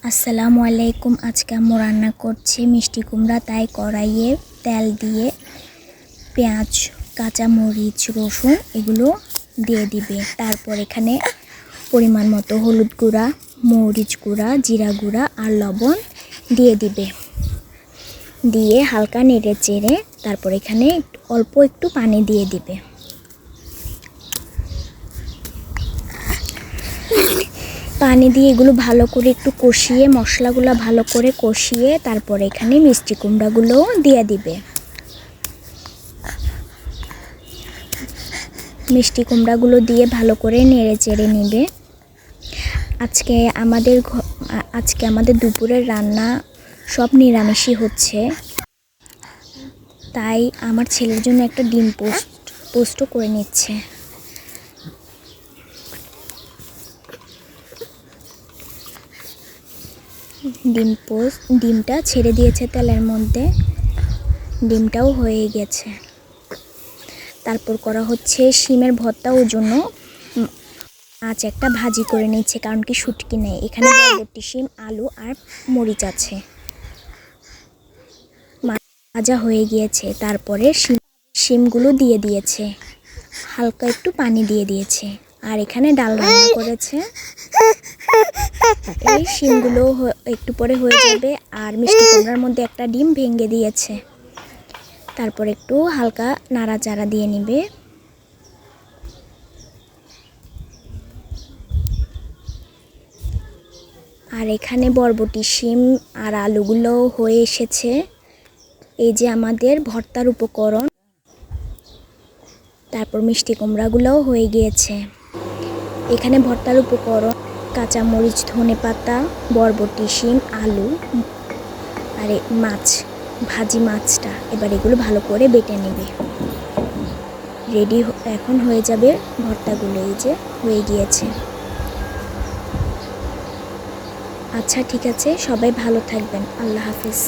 আসসালামু আলাইকুম। আজকে আমি রান্না করছি মিষ্টি কুমড়া। তাই কড়াইয়ে তেল দিয়ে পেঁয়াজ, কাঁচা মরিচ, রসুন এগুলো দিয়ে দিবে। তারপর এখানে পরিমাণ মতো হলুদ গুঁড়া, মরিচ গুঁড়া, জিরা গুঁড়া আর লবণ দিয়ে দিবে। দিয়ে হালকা নেড়ে চেড়ে তারপর এখানে অল্প একটু পানি দিয়ে দিবে। পানি দিয়ে এগুলো ভালো করে একটু কষিয়ে, মশলাগুলো ভালো করে কষিয়ে তারপর এখানে মিষ্টি কুমড়াগুলো দিয়ে দিবে। মিষ্টি কুমড়াগুলো দিয়ে ভালো করে নেড়ে চেড়ে নিবে। আজকে আমাদের দুপুরের রান্না সব নিরামিষই হচ্ছে। তাই আমার ছেলের জন্য একটা ডিম পোস্টও করে নিচ্ছে। ডিমটা ছেড়ে দিয়েছে তেলের মধ্যে, ডিমটাও হয়ে গেছে। তারপর করা হচ্ছে শিমের ভর্তা। ওর জন্য মাছ একটা ভাজি করে নিচ্ছে, কারণ কি শুটকি নেই। এখানে বরবটি, শিম, আলু আর মরিচ আছে। মাছ ভাজা হয়ে গিয়েছে। তারপরে শিমগুলো দিয়ে দিয়েছে, হালকা একটু পানি দিয়ে দিয়েছে। আর এখানে ডাল রান্না করেছে। এই শিমগুলো একটু পরে হয়ে যাবে। আর মিষ্টি কুমড়ার মধ্যে একটা ডিম ভেঙে দিয়েছে। তারপর একটু হালকা নাড়াচাড়া দিয়ে নিবে। আর এখানে বরবটি, শিম আর আলুগুলো হয়ে এসেছে। এই যে আমাদের ভর্তার উপকরণ। তারপর মিষ্টি কুমড়াগুলোও হয়ে গিয়েছে। এখানে ভর্তার উপকরণ কাঁচা মরিচ, ধনেপাতা, বরবটি, শিম, আলু আর মাছ, ভাজি মাছটা। এবার এগুলো ভালো করে বেটে নেবে। রেডি এখন হয়ে যাবে ভর্তাগুলো। এই যে হয়ে গিয়েছে। আচ্ছা, ঠিক আছে, সবাই ভালো থাকবেন। আল্লাহ হাফিজ।